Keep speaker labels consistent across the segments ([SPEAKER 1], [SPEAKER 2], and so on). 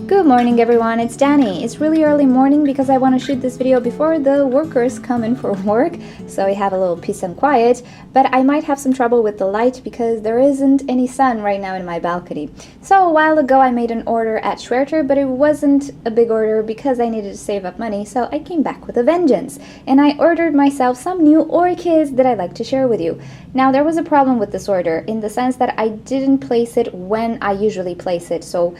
[SPEAKER 1] Good morning everyone, it's Danny. It's really early morning because I want to shoot this video before the workers come in for work, so we have a little peace and quiet, but I might have some trouble with the light because there isn't any sun right now in my balcony. So a while ago I made an order at Schwerter, but it wasn't a big order because I needed to save up money, so I came back with a vengeance. And I ordered myself some new orchids that I'd like to share with you. Now there was a problem with this order in the sense that I didn't place it when I usually place it. So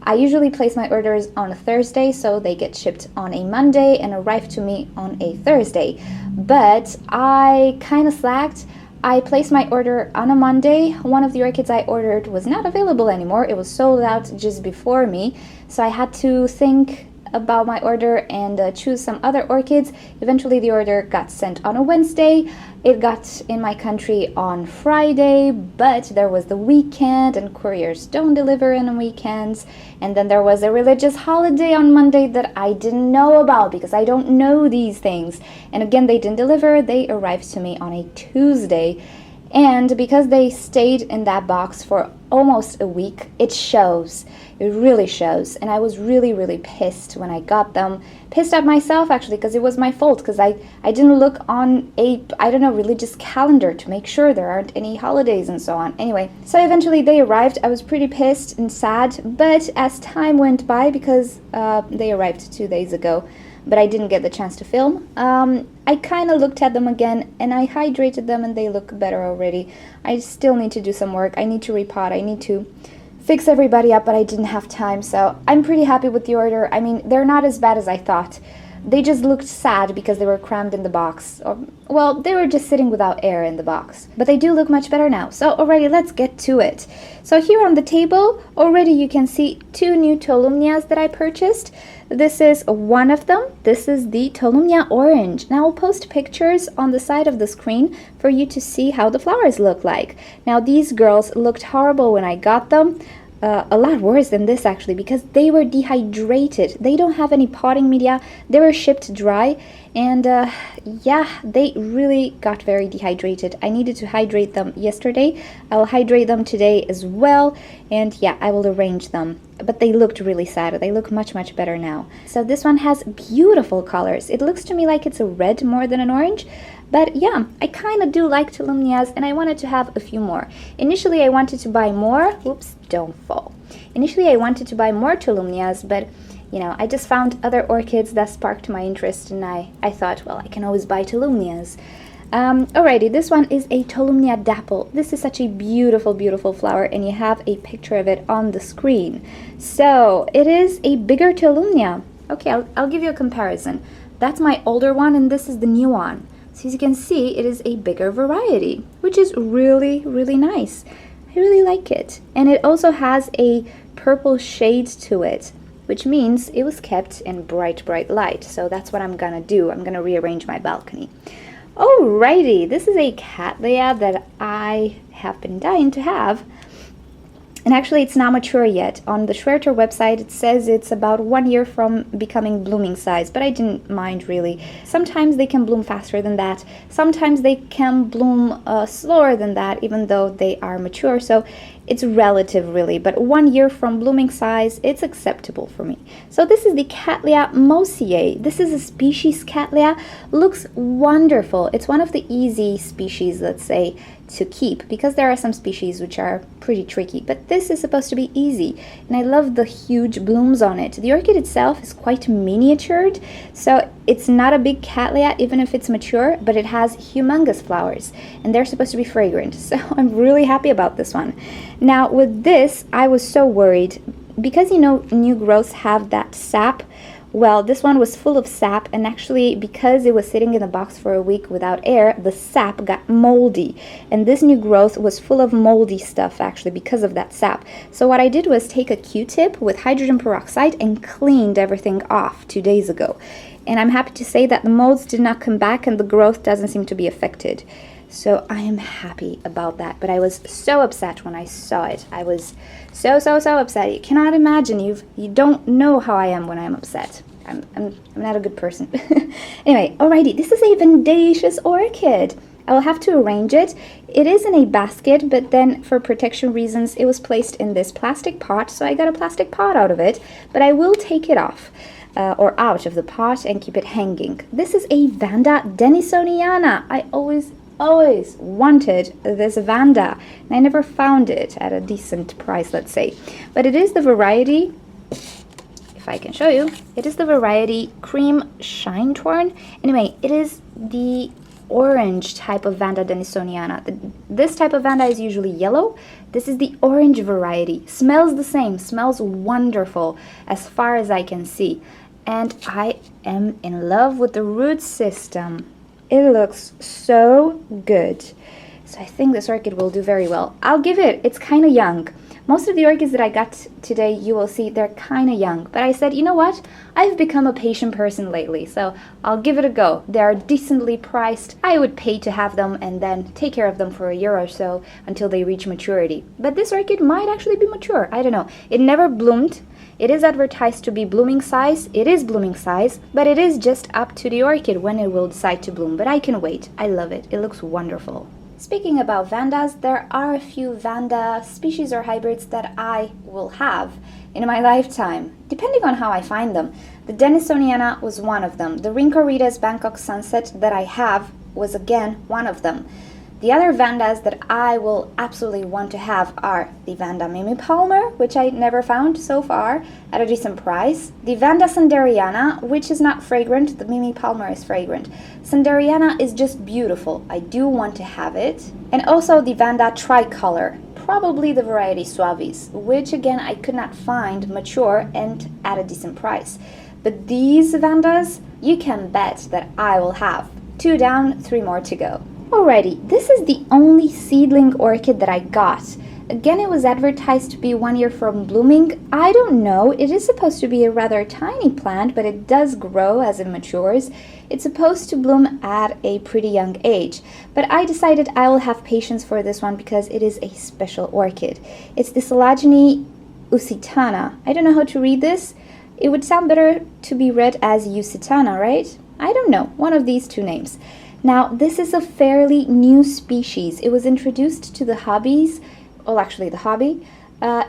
[SPEAKER 1] I usually place my orders on a Thursday, so they get shipped on a Monday and arrive to me on a Thursday. But I kind of slacked. I placed my order on a Monday. One of the orchids I ordered was not available anymore. It was sold out just before me, so I had to think about my order and choose some other orchids. Eventually the order got sent on a Wednesday. It got in my country on Friday, but there was the weekend and couriers don't deliver on weekends. And then there was a religious holiday on Monday that I didn't know about because I don't know these things. And again, they didn't deliver. They arrived to me on a Tuesday. And because they stayed in that box for almost a week, it shows. It really shows. And I was really pissed when I got them. Pissed at myself actually, because it was my fault, because I didn't look on a, I don't know, religious calendar to make sure there aren't any holidays and so on. Anyway, so eventually they arrived. I was pretty pissed and sad, but as time went by, because they arrived 2 days ago, but I didn't get the chance to film, I kind of looked at them again and I hydrated them and they look better already. I still need to do some work. I need to repot. I need to fix everybody up, but I didn't have time, so I'm pretty happy with the order. I mean, they're not as bad as I thought. They just looked sad because they were crammed in the box. Or, well, they were just sitting without air in the box. But they do look much better now. So already, let's get to it. So here on the table, already you can see 2 new Tolumnias that I purchased. This is one of them. This is the Tolumnia Orange. Now I'll post pictures on the side of the screen for you to see how the flowers look like. Now these girls looked horrible when I got them. A lot worse than this actually, because they were dehydrated. They don't have any potting media. They were shipped dry, and yeah, they really got very dehydrated. I needed to hydrate them yesterday. I will hydrate them today as well, and yeah, I will arrange them. But they looked really sad. They look much better now. So this one has beautiful colors. It looks to me like it's a red more than an orange. But yeah, I kind of do like Tolumnias, and I wanted to have a few more. Initially, I wanted to buy more. Oops, don't fall. Initially, I wanted to buy more Tolumnias, but you know, I just found other orchids that sparked my interest, and I thought, well, I can always buy Tolumnias. Alrighty, this one is a Tolumnia Dapple. This is such a beautiful flower, and you have a picture of it on the screen. So it is a bigger Tolumnia. Okay, I'll give you a comparison. That's my older one, and this is the new one. So as you can see, it is a bigger variety, which is really nice. I really like it. And it also has a purple shade to it, which means it was kept in bright light. So that's what I'm gonna do. I'm gonna rearrange my balcony. Alrighty, this is a Cattleya that I have been dying to have. And actually, it's not mature yet. On the Schwerter website, it says it's about 1 year from becoming blooming size, but I didn't mind really. Sometimes they can bloom faster than that. Sometimes they can bloom slower than that, even though they are mature. So it's relative really, but 1 year from blooming size, it's acceptable for me. So this is the Cattleya mossiae. This is a species Cattleya. Looks wonderful. It's one of the easy species, let's say, to keep, because there are some species which are pretty tricky, but this is supposed to be easy, and I love the huge blooms on it. The orchid itself is quite miniatured, so it's not a big Cattleya even if it's mature, but it has humongous flowers, and they're supposed to be fragrant, so I'm really happy about this one. Now with this, I was so worried, because you know new growths have that sap. Well, this one was full of sap, and actually because it was sitting in the box for a week without air, the sap got moldy, and this new growth was full of moldy stuff actually because of that sap. So what I did was take a Q-tip with hydrogen peroxide and cleaned everything off 2 days ago, and I'm happy to say that the molds did not come back and the growth doesn't seem to be affected. So I am happy about that, but I was so upset when I saw it. I was so upset. You cannot imagine. You don't know how I am when I'm upset. I'm not a good person. Anyway, alrighty, this is a Vendacious orchid. I will have to arrange it. It is in a basket, but then for protection reasons, it was placed in this plastic pot, so I got a plastic pot out of it, but I will take it off. Or out of the pot and keep it hanging. This is a Vanda denisoniana. I always wanted this Vanda, and I never found it at a decent price, let's say. But it is the variety, if I can show you, it is the variety Cream Shinetorn. Anyway, it is the orange type of Vanda denisoniana. This type of Vanda is usually yellow. This is the orange variety. Smells the same, smells wonderful as far as I can see. And I am in love with the root system. It looks so good. So I think this orchid will do very well. I'll give it, it's kind of young. Most of the orchids that I got today, you will see they're kind of young. But I said, you know what? I've become a patient person lately, so I'll give it a go. They are decently priced. I would pay to have them and then take care of them for a year or so until they reach maturity. But this orchid might actually be mature. I don't know. It never bloomed. It is advertised to be blooming size. It is blooming size, but it is just up to the orchid when it will decide to bloom. But I can wait. I love it. It looks wonderful. Speaking about Vandas, there are a few Vanda species or hybrids that I will have in my lifetime, depending on how I find them. The denisoniana was one of them. The Rincorita's Bangkok Sunset that I have was again one of them. The other Vandas that I will absolutely want to have are the Vanda Mimi Palmer, which I never found so far at a decent price. The Vanda Sanderiana, which is not fragrant. The Mimi Palmer is fragrant. Sanderiana is just beautiful. I do want to have it. And also the Vanda Tricolor, probably the variety Suavis, which again I could not find mature and at a decent price. But these Vandas, you can bet that I will have. 2 down, 3 more to go. Alrighty, this is the only seedling orchid that I got. Again, it was advertised to be 1 year from blooming. I don't know, it is supposed to be a rather tiny plant, but it does grow as it matures. It's supposed to bloom at a pretty young age, but I decided I will have patience for this one because it is a special orchid. It's the Coelogyne usitana. I don't know how to read this. It would sound better to be read as usitana, right? I don't know, one of these two names. Now, this is a fairly new species. It was introduced to the hobby,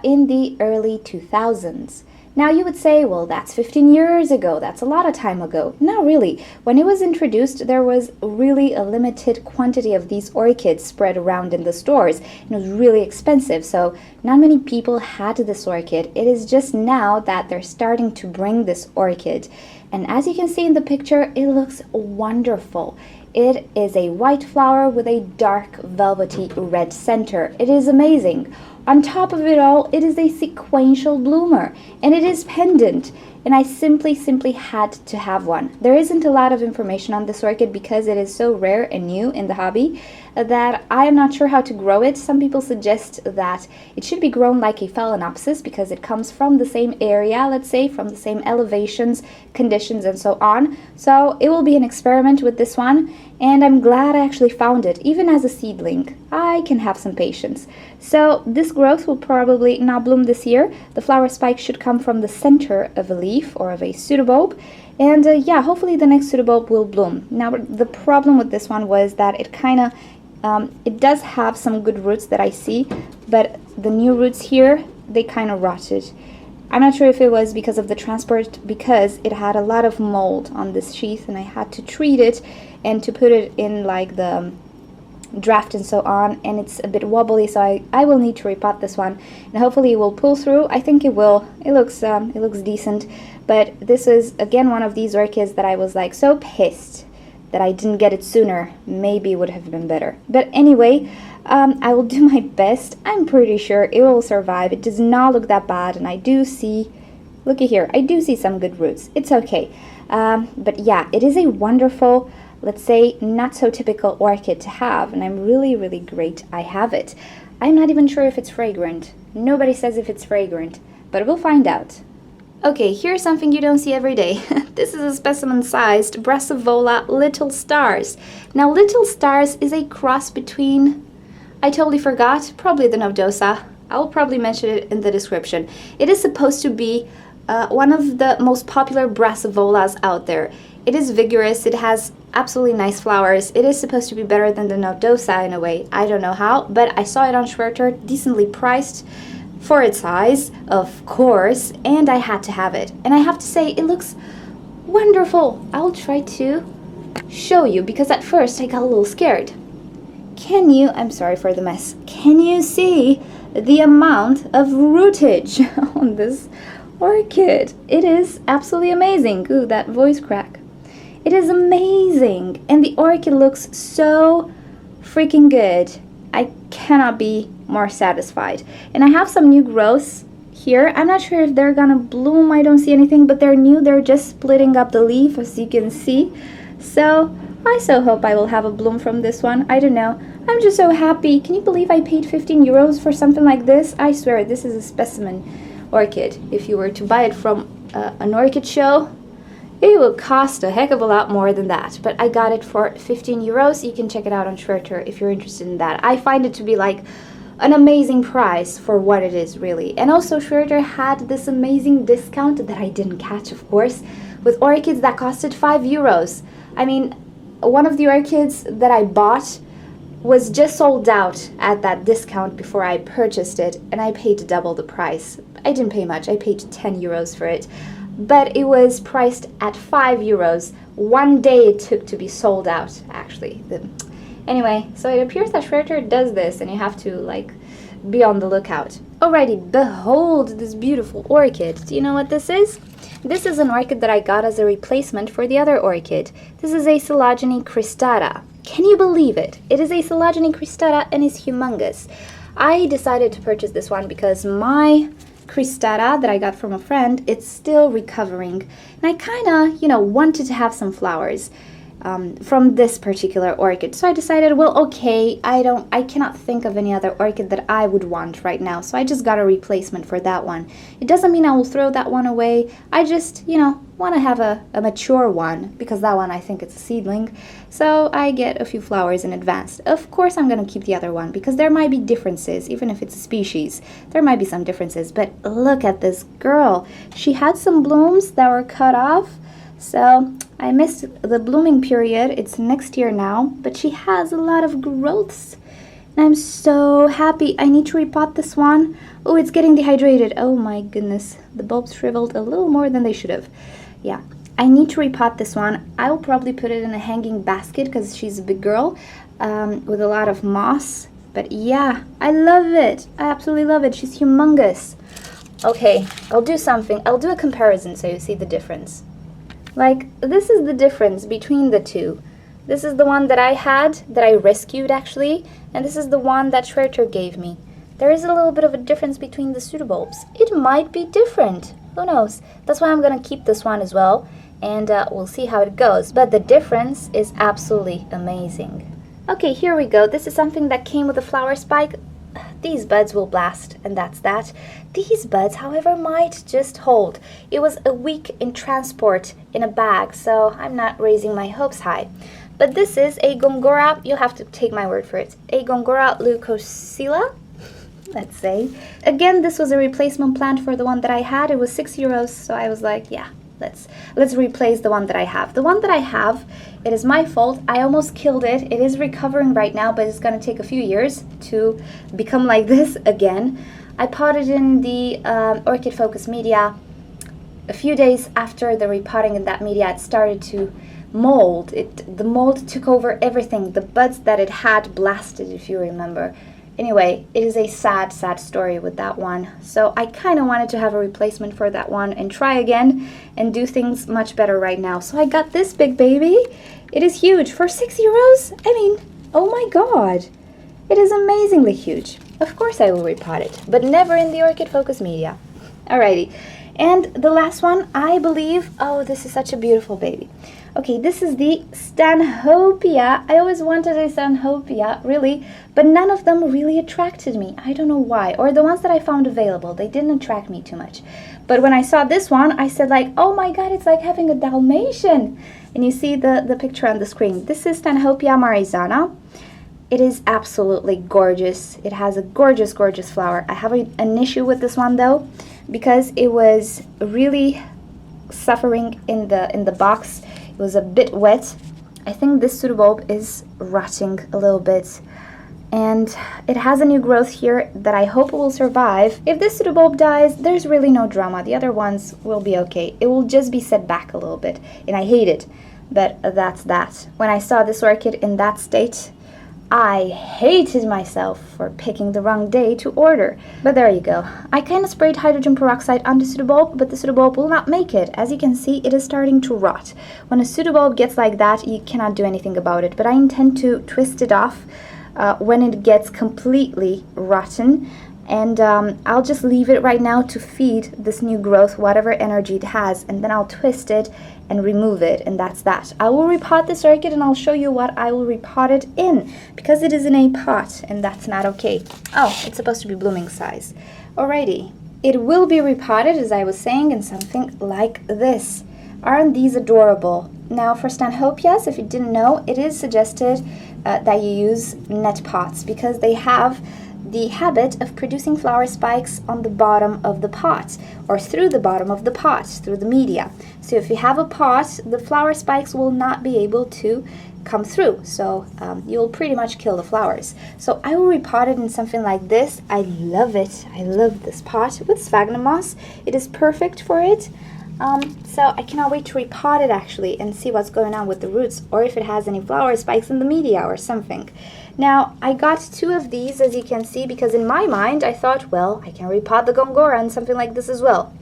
[SPEAKER 1] in the early 2000s. Now, you would say, well, that's 15 years ago. That's a lot of time ago. No, really. When it was introduced, there was really a limited quantity of these orchids spread around in the stores. It was really expensive, so not many people had this orchid. It is just now that they're starting to bring this orchid. And as you can see in the picture, it looks wonderful. It is a white flower with a dark velvety red center. It is amazing. On top of it all, it is a sequential bloomer, and it is pendant. And I simply had to have one. There isn't a lot of information on this orchid because it is so rare and new in the hobby that I am not sure how to grow it. Some people suggest that it should be grown like a phalaenopsis because it comes from the same area, let's say, from the same elevations, conditions, and so on. So it will be an experiment with this one, and I'm glad I actually found it. Even as a seedling, I can have some patience. So this growth will probably not bloom this year. The flower spike should come from the center of a leaf or of a pseudobulb. And yeah, hopefully the next pseudobulb will bloom. Now, the problem with this one was that it kind of, it does have some good roots that I see, but the new roots here, they kind of rotted. I'm not sure if it was because of the transport, because it had a lot of mold on this sheath and I had to treat it and to put it in like the draft and so on, and it's a bit wobbly, so I will need to repot this one, and hopefully it will pull through. I think it will. It looks decent, but this is again one of these orchids that I was like so pissed that I didn't get it sooner. Maybe it would have been better, but anyway, I will do my best. I'm pretty sure it will survive. It does not look that bad, and I do see, looky here, I do see some good roots. It's okay, but yeah, it is a wonderful, let's say, not so typical orchid to have, and I'm really great I have it. I'm not even sure if it's fragrant. Nobody says if it's fragrant, but we'll find out. Okay, here's something you don't see every day. This is a specimen-sized Brassavola Little Stars. Now, Little Stars is a cross between, I totally forgot, probably the Nodosa. I'll probably mention it in the description. It is supposed to be one of the most popular Brassavolas out there. It is vigorous. It has absolutely nice flowers. It is supposed to be better than the Nodosa in a way. I don't know how, but I saw it on Schwerter, decently priced for its size, of course, and I had to have it. And I have to say, it looks wonderful. I'll try to show you because at first I got a little scared. Can you, I'm sorry for the mess, can you see the amount of rootage on this orchid? It is absolutely amazing. Ooh, that voice crack. It is amazing, and the orchid looks so freaking good. I cannot be more satisfied. And I have some new growths here. I'm not sure if they're gonna bloom. I don't see anything, but they're new. They're just splitting up the leaf, as you can see. So I so hope I will have a bloom from this one. I don't know. I'm just so happy. Can you believe I paid 15 euros for something like this? I swear, this is a specimen orchid. If you were to buy it from an orchid show, it will cost a heck of a lot more than that. But I got it for 15 euros. You can check it out on Schwerter if you're interested in that. I find it to be like an amazing price for what it is, really. And also Schwerter had this amazing discount that I didn't catch, of course, with orchids that costed 5 euros. I mean, one of the orchids that I bought was just sold out at that discount before I purchased it, and I paid double the price. I didn't pay much. I paid 10 euros for it. But it was priced at 5 euros. One day it took to be sold out, actually. Anyway, so it appears that Schwerter does this, and you have to, like, be on the lookout. Alrighty, behold this beautiful orchid. Do you know what this is? This is an orchid that I got as a replacement for the other orchid. This is a Coelogyne cristata. Can you believe it? It is a Coelogyne cristata and is humongous. I decided to purchase this one because my cristata that I got from a friend, it's still recovering, and I kind of, you know, wanted to have some flowers from this particular orchid. So I decided, well, okay, I cannot think of any other orchid that I would want right now, so I just got a replacement for that one. It doesn't mean I will throw that one away. I just, you know, want to have a mature one, because that one, I think it's a seedling, so I get a few flowers in advance. Of course I'm going to keep the other one, because there might be differences, even if it's a species. There might be some differences, but look at this girl. She had some blooms that were cut off, so I missed the blooming period. It's next year now, but she has a lot of growths, and I'm so happy. I need to repot this one. Oh, it's getting dehydrated. Oh my goodness, the bulbs shriveled a little more than they should have. Yeah, I need to repot this one. I will probably put it in a hanging basket because she's a big girl with a lot of moss. But yeah, I love it. I absolutely love it. She's humongous. Okay, I'll do something. I'll do a comparison so you see the difference. Like, this is the difference between the two. This is the one that I had, that I rescued actually, and this is the one that Schwerter gave me. There is a little bit of a difference between the pseudobulbs. It might be different. Who knows? That's why I'm going to keep this one as well, and we'll see how it goes. But the difference is absolutely amazing. Okay, here we go. This is something that came with a flower spike. These buds will blast, and that's that. These buds, however, might just hold. It was a week in transport in a bag, so I'm not raising my hopes high. But this is a Gongora, you'll have to take my word for it, a Gongora leucochila, let's say. Again, this was a replacement plant for the one that I had. It was 6 euros, so I was like, yeah, let's replace the one that I have. The one that I have, it is my fault. I almost killed it. It is recovering right now, but it's going to take a few years to become like this again. I potted in the Orchid Focus media. A few days after the repotting in that media, it started to mold. The mold took over everything. The buds that it had blasted, if you remember. Anyway, it is a sad, sad story with that one. So I kind of wanted to have a replacement for that one and try again and do things much better right now. So I got this big baby. It is huge for 6 euros. I mean, oh my god. It is amazingly huge. Of course I will repot it, but never in the Orchid Focus media. Alrighty. And the last one, I believe, oh, this is such a beautiful baby. Okay, this is the Stanhopea. I always wanted a Stanhopea, really, but none of them really attracted me. I don't know why. Or the ones that I found available, they didn't attract me too much. But when I saw this one, I said like, oh my god, it's like having a Dalmatian. And you see the picture on the screen. This is Stanhopea marizana. It is absolutely gorgeous. It has a gorgeous, gorgeous flower. I have an issue with this one though, because it was really suffering in the box. It was a bit wet. I think this pseudobulb is rotting a little bit. And it has a new growth here that I hope will survive. If this pseudobulb dies, there's really no drama. The other ones will be okay. It will just be set back a little bit, and I hate it, but that's that. When I saw this orchid in that state, I hated myself for picking the wrong day to order. But there you go. I kind of sprayed hydrogen peroxide on the pseudobulb, but the pseudobulb will not make it. As you can see, it is starting to rot. When a pseudobulb gets like that, you cannot do anything about it, but I intend to twist it off when it gets completely rotten, and I'll just leave it right now to feed this new growth whatever energy it has, and then I'll twist it and remove it, and that's that. I will repot this orchid and I'll show you what I will repot it in, because it is in a pot and that's not okay. Oh, it's supposed to be blooming size. Alrighty, it will be repotted, as I was saying, in something like this. Aren't these adorable? Now for Stanhopeas, if you didn't know, it is suggested that you use net pots because they have the habit of producing flower spikes on the bottom of the pot, or through the bottom of the pot, through the media. So if you have a pot, the flower spikes will not be able to come through, so you'll pretty much kill the flowers. So I will repot it in something like this. I love it. I love this pot with sphagnum moss. It is perfect for it. So I cannot wait to repot it actually and see what's going on with the roots, or if it has any flower spikes in the media or something. Now I got 2 of these, as you can see, because in my mind I thought, well, I can repot the Gongora and something like this as well.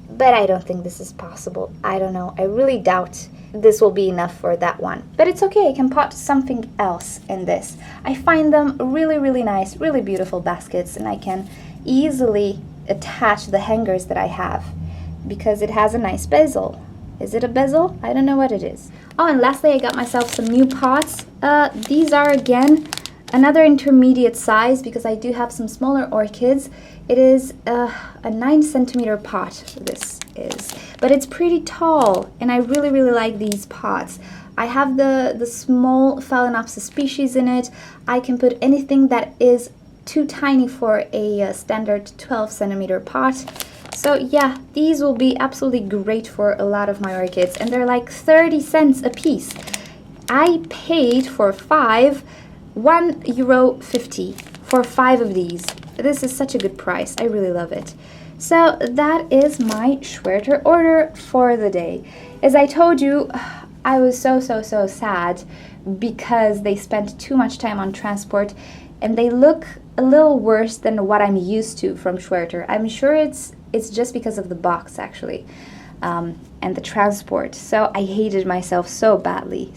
[SPEAKER 1] But I don't think this is possible. I don't know. I really doubt this will be enough for that one. But it's okay. I can pot something else in this. I find them really, really nice, really beautiful baskets, and I can easily attach the hangers that I have, because it has a nice bezel. Is it a bezel? I don't know what it is. Oh, and lastly, I got myself some new pots. These are, again, another intermediate size, because I do have some smaller orchids. It is a 9-centimeter pot, this is. But it's pretty tall, and I really, really like these pots. I have the small Phalaenopsis species in it. I can put anything that is too tiny for a standard 12-centimeter pot. So yeah, these will be absolutely great for a lot of my orchids, and they're like 30 cents a piece. I paid for 5, €1.50 for 5 of these. This is such a good price. I really love it. So that is my Schwerter order for the day. As I told you, I was so sad because they spent too much time on transport, and they look a little worse than what I'm used to from Schwerter. I'm sure it's just because of the box, actually, and the transport. So I hated myself so badly.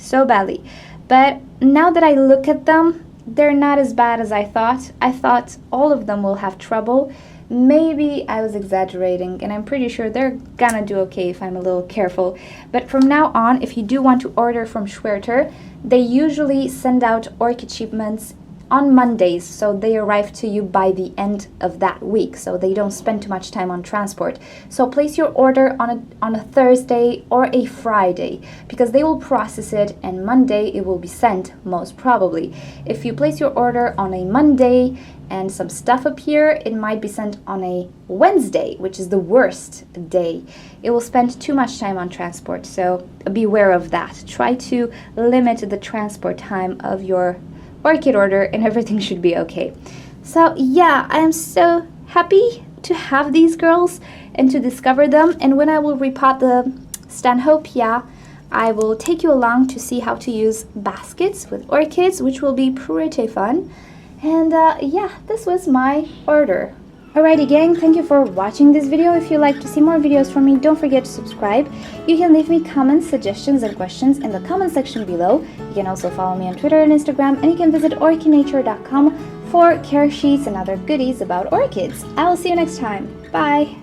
[SPEAKER 1] But now that I look at them, they're not as bad as I thought. I thought all of them will have trouble. Maybe I was exaggerating, and I'm pretty sure they're gonna do okay if I'm a little careful. But from now on, if you do want to order from Schwerter, they usually send out orchid shipments on Mondays, so they arrive to you by the end of that week, so they don't spend too much time on transport. So place your order on a Thursday or a Friday, because they will process it, and Monday it will be sent, most probably. If you place your order on a Monday and some stuff appear, it might be sent on a Wednesday, which is the worst day. It will spend too much time on transport, so beware of that. Try to limit the transport time of your orchid order, and everything should be okay. So yeah, I am so happy to have these girls and to discover them. And when I will repot the Stanhopea, I will take you along to see how to use baskets with orchids, which will be pretty fun. And yeah, this was my order. Alrighty gang, thank you for watching this video. If you'd like to see more videos from me, don't forget to subscribe. You can leave me comments, suggestions, and questions in the comment section below. You can also follow me on Twitter and Instagram, and you can visit orchidnature.com for care sheets and other goodies about orchids. I will see you next time. Bye!